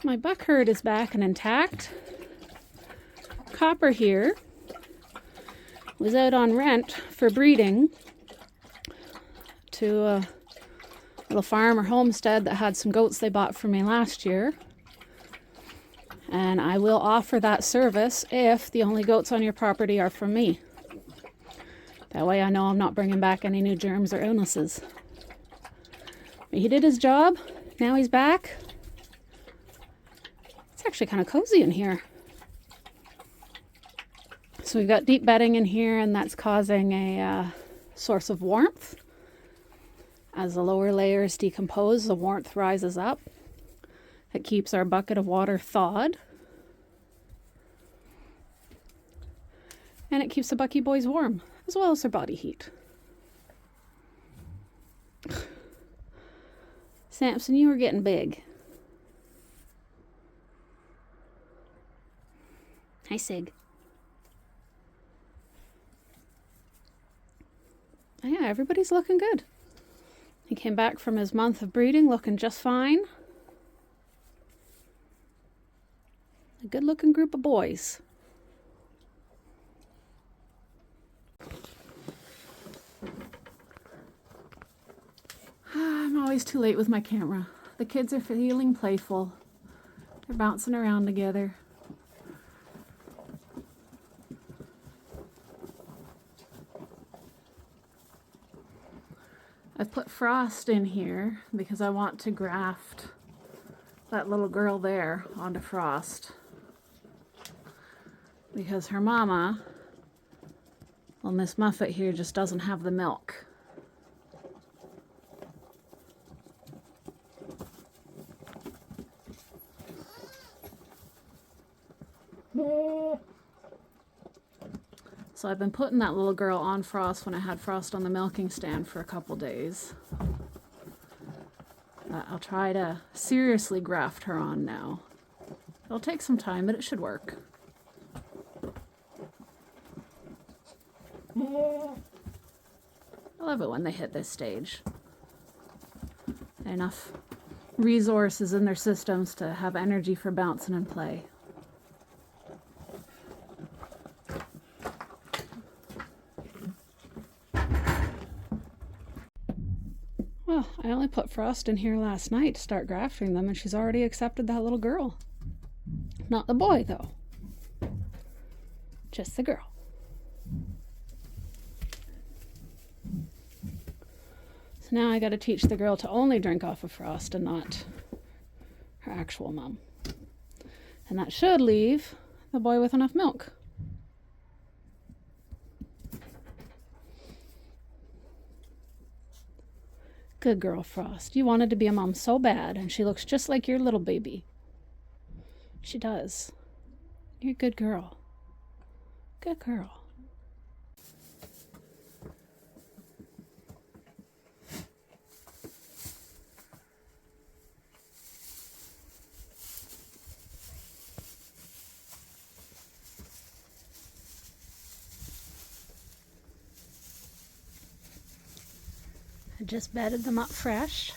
My buck herd is back and intact. Copper here was out on rent for breeding to a little farm or homestead that had some goats they bought from me last year. And I will offer that service if the only goats on your property are from me. That way I know I'm not bringing back any new germs or illnesses. But he did his job. Now he's back. It's actually kind of cozy in here. So we've got deep bedding in here, and that's causing a source of warmth. As the lower layers decompose, the warmth rises up. It keeps our bucket of water thawed. And it keeps the Bucky boys warm, as well as their body heat. Samson, you were getting big. Hi, Sig. Oh, yeah, everybody's looking good. He came back from his month of breeding looking just fine. A good-looking group of boys. I'm always too late with my camera. The kids are feeling playful. They're bouncing around together. I've put Frost in here because I want to graft that little girl there onto Frost. Because her mama, well, Miss Muffet here, just doesn't have the milk. So I've been putting that little girl on Frost when I had Frost on the milking stand for a couple days. I'll try to seriously graft her on now. It'll take some time, but it should work. I love it when they hit this stage. Enough resources in their systems to have energy for bouncing and play. Well, I only put Frost in here last night to start grafting them, and she's already accepted that little girl. Not the boy, though. Just the girl. So now I gotta teach the girl to only drink off of Frost and not her actual mom. And that should leave the boy with enough milk. Good girl, Frost. You wanted to be a mom so bad, and she looks just like your little baby. She does. You're a good girl. Good girl. I just bedded them up fresh.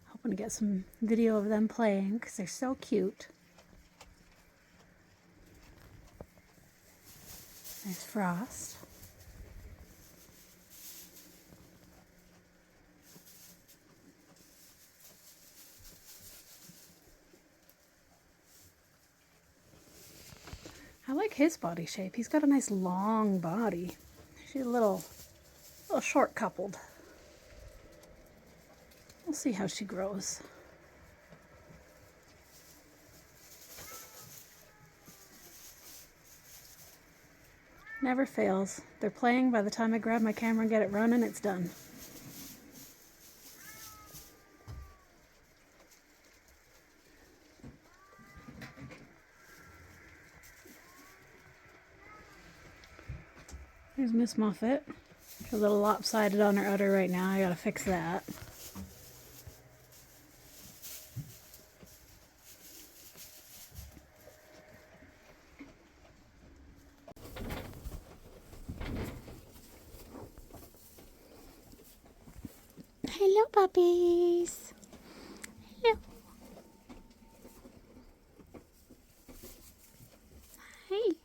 Hoping to get some video of them playing because they're so cute. There's Frost. I like his body shape. He's got a nice long body. She's a little short coupled. We'll see how she grows. Never fails. They're playing. By the time I grab my camera and get it running, it's done. There's Miss Muffet. She's a little lopsided on her udder right now. I gotta fix that. Hello, puppies. Hello. Hey.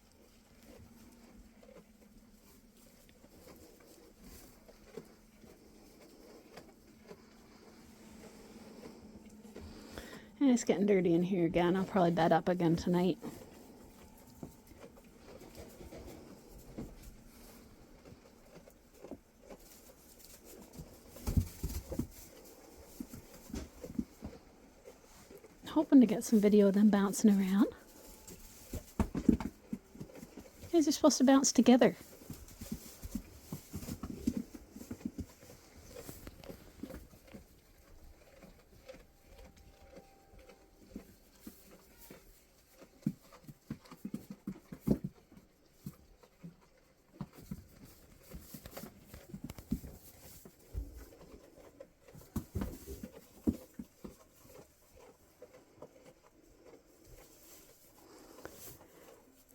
And it's getting dirty in here again. I'll probably bed up again tonight. Hoping to get some video of them bouncing around. You guys are supposed to bounce together.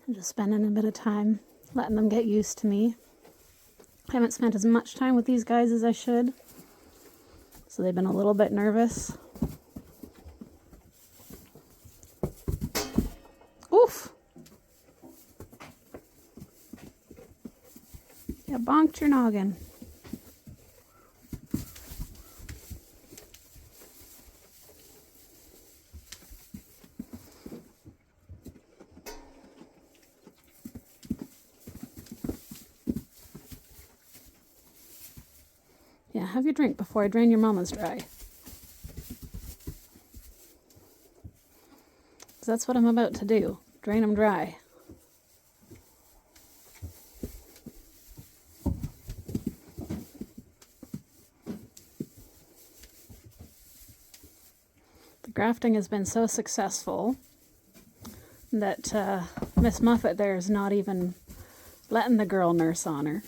I'm just spending a bit of time letting them get used to me. I haven't spent as much time with these guys as I should, so they've been a little bit nervous. Oof! You bonked your noggin. Yeah, have your drink before I drain your mama's dry. 'Cause that's what I'm about to do. Drain them dry. The grafting has been so successful that Miss Muffet there is not even letting the girl nurse on her.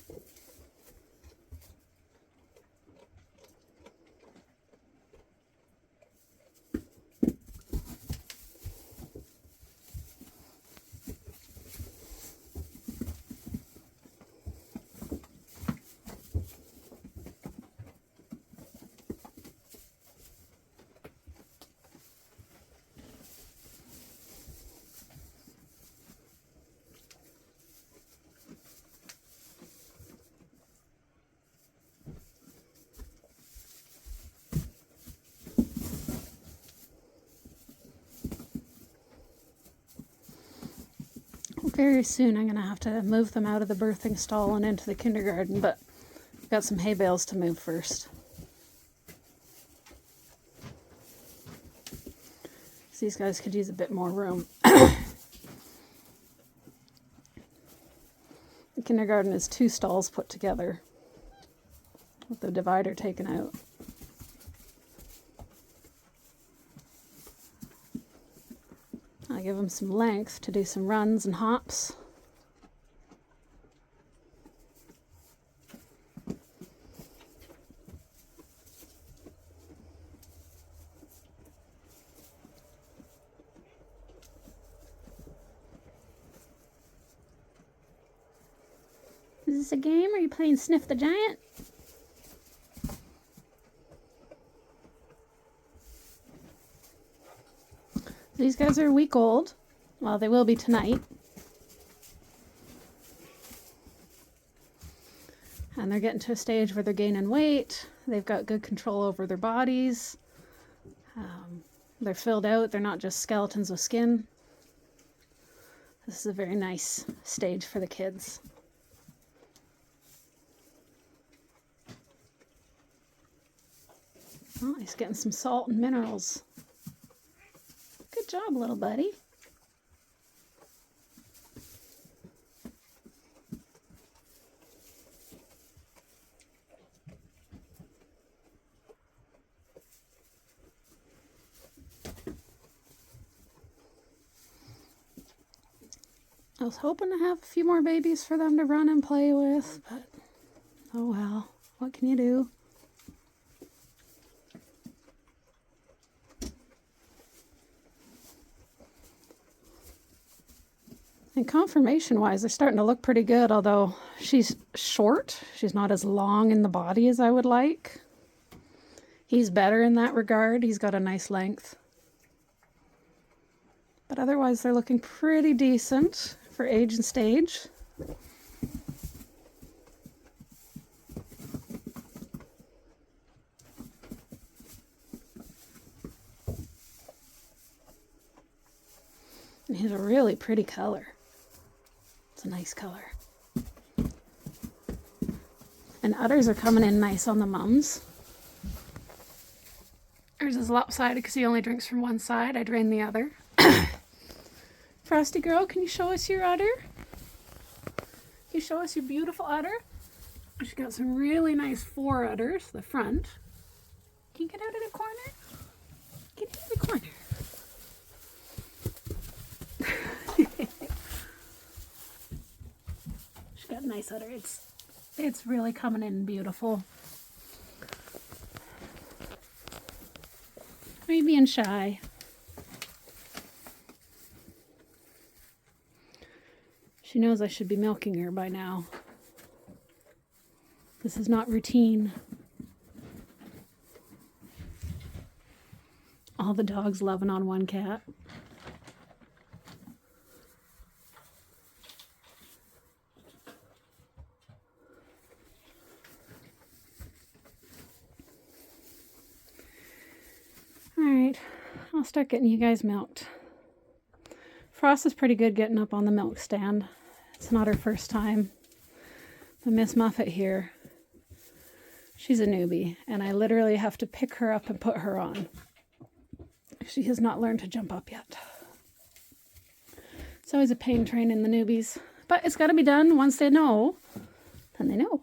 Very soon I'm going to have to move them out of the birthing stall and into the kindergarten, but I've got some hay bales to move first. So these guys could use a bit more room. The kindergarten is 2 stalls put together with the divider taken out. I give them some length to do some runs and hops. Is this a game? Are you playing Sniff the Giant? These guys are a week old. Well, they will be tonight. And they're getting to a stage where they're gaining weight. They've got good control over their bodies. They're filled out. They're not just skeletons with skin. This is a very nice stage for the kids. Oh, he's getting some salt and minerals. Good job, little buddy. I was hoping to have a few more babies for them to run and play with, but oh well, what can you do? And conformation-wise, they're starting to look pretty good, although she's short. She's not as long in the body as I would like. He's better in that regard. He's got a nice length. But otherwise, they're looking pretty decent for age and stage. And he's a really pretty color. It's a nice color. And udders are coming in nice on the mums. Ours is lopsided because he only drinks from one side. I drain the other. Frosty girl, can you show us your udder? Can you show us your beautiful udder? She's got some really nice fore udders, the front. Can you get out of the corner? Get out of the corner. She's got a nice udder. It's really coming in beautiful. Are you being shy? She knows I should be milking her by now. This is not routine. All the dogs loving on one cat. Alright, I'll start getting you guys milked. Frost is pretty good getting up on the milk stand. It's not her first time. But Miss Muffet here, she's a newbie, and I literally have to pick her up and put her on. She has not learned to jump up yet. It's always a pain training the newbies, but it's got to be done. Once they know, then they know.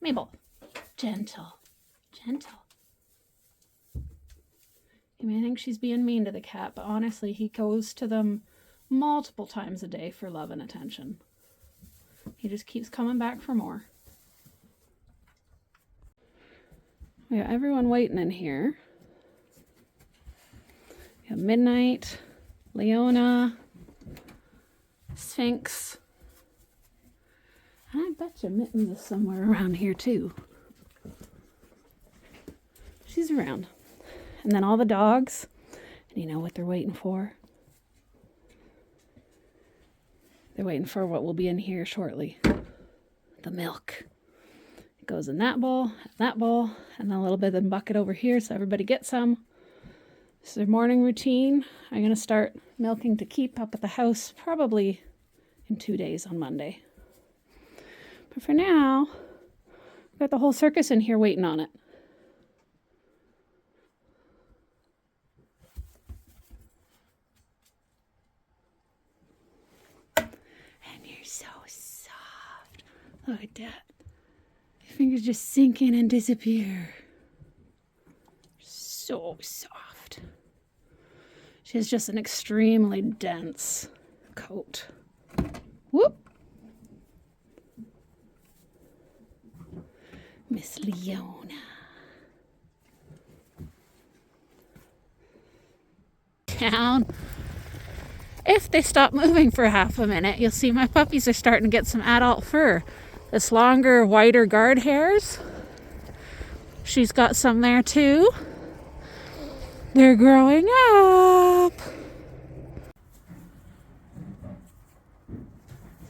Mabel, gentle, gentle. You may think she's being mean to the cat, but honestly, he goes to them multiple times a day for love and attention. He just keeps coming back for more. We got everyone waiting in here. We have Midnight, Leona, Sphinx. And I bet you Mittens is somewhere around here too. She's around. And then all the dogs. And you know what they're waiting for? They're waiting for what will be in here shortly. The milk. It goes in that bowl, and then a little bit in the bucket over here so everybody gets some. This is their morning routine. I'm going to start milking to keep up at the house probably in 2 days on Monday. But for now, I've got the whole circus in here waiting on it. And you're so soft. Look at that. Your fingers just sink in and disappear. So soft. She has just an extremely dense coat. Whoop. Miss Leona. Down. If they stop moving for half a minute, you'll see my puppies are starting to get some adult fur. This longer, whiter guard hairs. She's got some there too. They're growing up.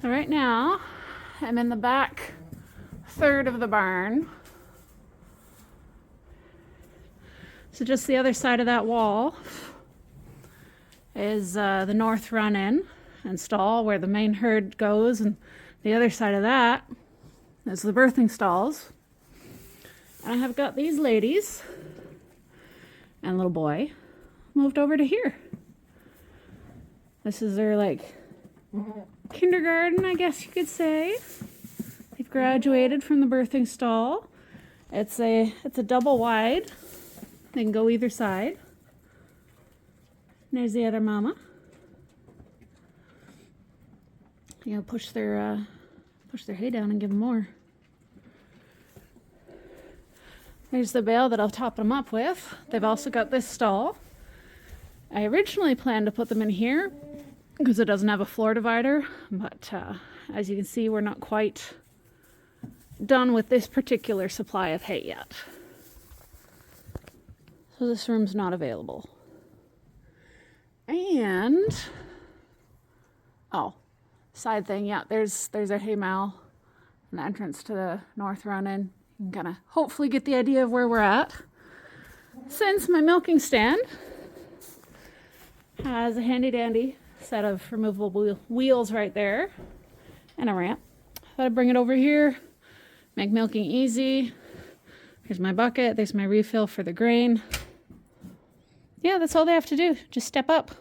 So right now, I'm in the back third of the barn. So just the other side of that wall is the north run-in and stall where the main herd goes, and the other side of that is the birthing stalls. And I have got these ladies and little boy moved over to here. This is their kindergarten, I guess you could say. They've graduated from the birthing stall. It's a double wide. They can go either side. And there's the other mama. You know, push their hay down and give them more. There's the bale that I'll top them up with. They've also got this stall. I originally planned to put them in here, because it doesn't have a floor divider. But as you can see, we're not quite done with this particular supply of hay yet. So this room's not available. And, oh, side thing, yeah, there's our hay mow, an entrance to the north run-in. You can kind of hopefully get the idea of where we're at. Since my milking stand has a handy-dandy set of removable wheels right there and a ramp, I thought I'd bring it over here, make milking easy. Here's my bucket, there's my refill for the grain. Yeah, that's all they have to do, just step up.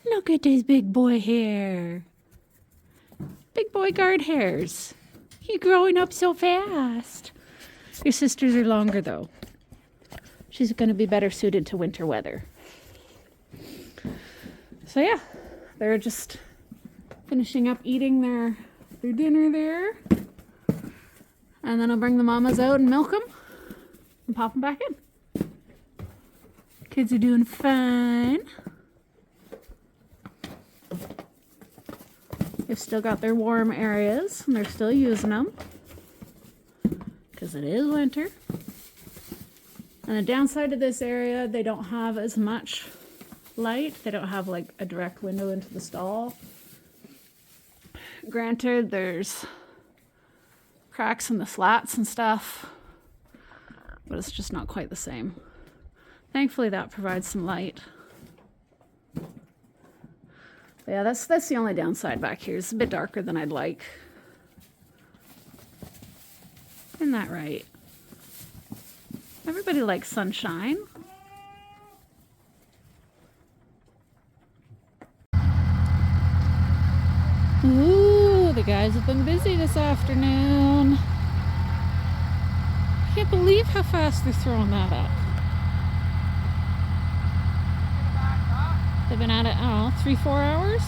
Look at this big boy hair. Big boy guard hairs. You're growing up so fast. Your sisters are longer though. She's going to be better suited to winter weather. So yeah, they're just finishing up eating their dinner there. And then I'll bring the mamas out and milk them and pop them back in. Kids are doing fine. They've still got their warm areas and they're still using them because it is winter. And the downside to this area, they don't have as much light. They don't have like a direct window into the stall. Granted, there's cracks in the slats and stuff, but it's just not quite the same. Thankfully, that provides some light. But yeah, that's the only downside back here. It's a bit darker than I'd like. Isn't that right? Everybody likes sunshine. Ooh, the guys have been busy this afternoon. Can't believe how fast they're throwing that up. They've been at it, I don't know, 3-4 hours.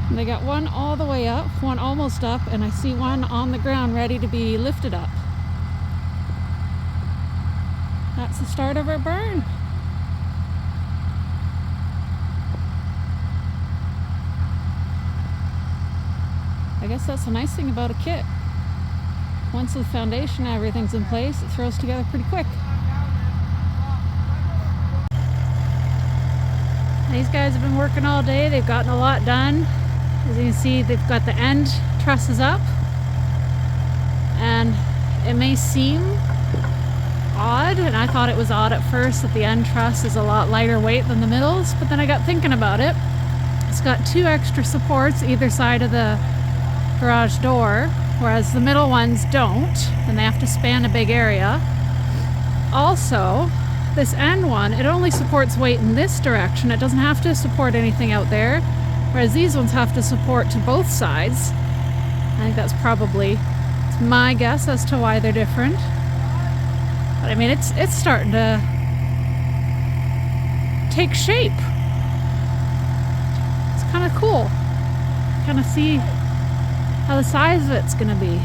And they got one all the way up, one almost up, and I see one on the ground ready to be lifted up. That's the start of our burn. I guess that's the nice thing about a kit. Once the foundation and everything's in place, it throws together pretty quick. These guys have been working all day. They've gotten a lot done. As you can see, they've got the end trusses up. And it may seem odd, and I thought it was odd at first that the end truss is a lot lighter weight than the middles, but then I got thinking about it. It's got 2 extra supports either side of the garage door, whereas the middle ones don't, and they have to span a big area. Also, this end one, it only supports weight in this direction. It doesn't have to support anything out there, whereas these ones have to support to both sides. I think that's probably, it's my guess as to why they're different. But I mean, it's starting to take shape. It's kind of cool. Kind of see how the size of it's going to be.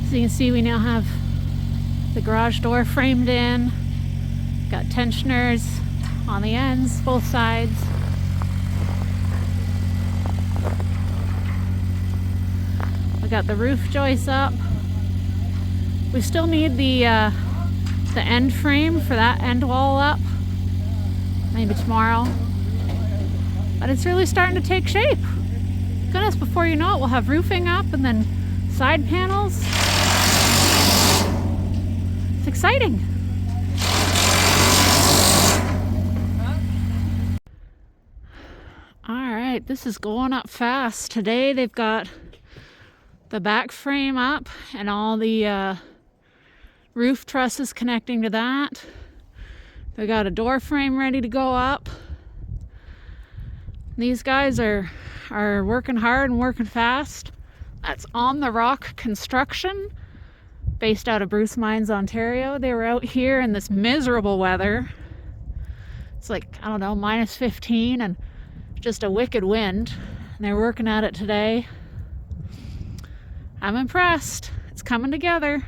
So you can see we now have the garage door framed in. Got tensioners on the ends, both sides. We got the roof joists up. We still need the end frame for that end wall up. Maybe tomorrow. But it's really starting to take shape. Goodness, before you know it, we'll have roofing up and then side panels. It's exciting. All right, this is going up fast. Today they've got the back frame up and all the roof trusses connecting to that. They got a door frame ready to go up. These guys are working hard and working fast. That's On the Rock Construction, based out of Bruce Mines, Ontario. They were out here in this miserable weather. It's like, I don't know, minus 15 and just a wicked wind. And they're working at it today. I'm impressed. It's coming together.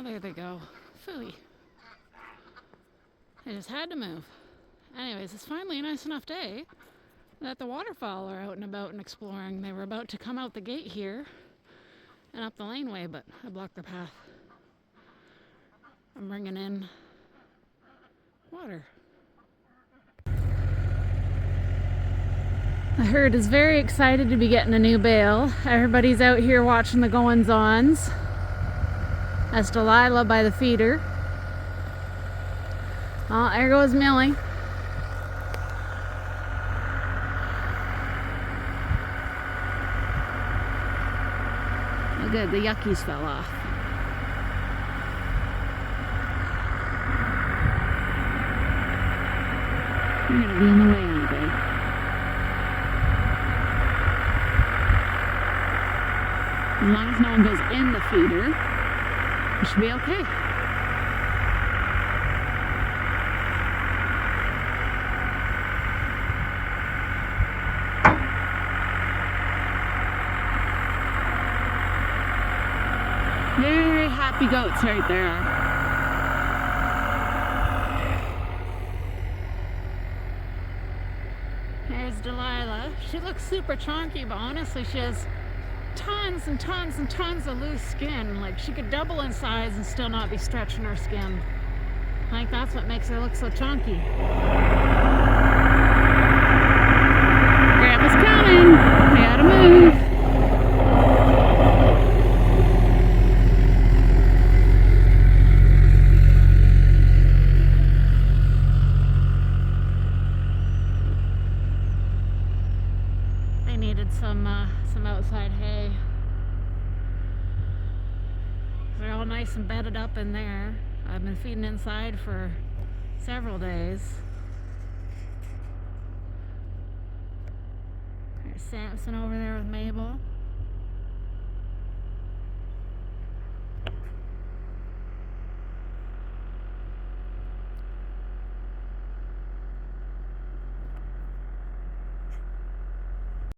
Oh, there they go. Phooey. They just had to move. Anyways, it's finally a nice enough day that the waterfowl are out and about and exploring. They were about to come out the gate here and up the laneway, but I blocked their path. I'm bringing in water. The herd is very excited to be getting a new bale. Everybody's out here watching the goings-ons. That's Delilah by the feeder. Oh, there goes Millie. Oh, good, the yuckies fell off. You're gonna be in the way, aren't they? As long as no one goes in the feeder, it should be okay. Very happy goats right there. Here's Delilah. She looks super chunky, but honestly she has tons and tons and tons of loose skin. Like, she could double in size and still not be stretching her skin. I think that's what makes her look so chunky. Grandpa's coming. We gotta move. They needed some outside hay. They're all nice and bedded up in there. I've been feeding inside for several days. There's Samson over there with Mabel.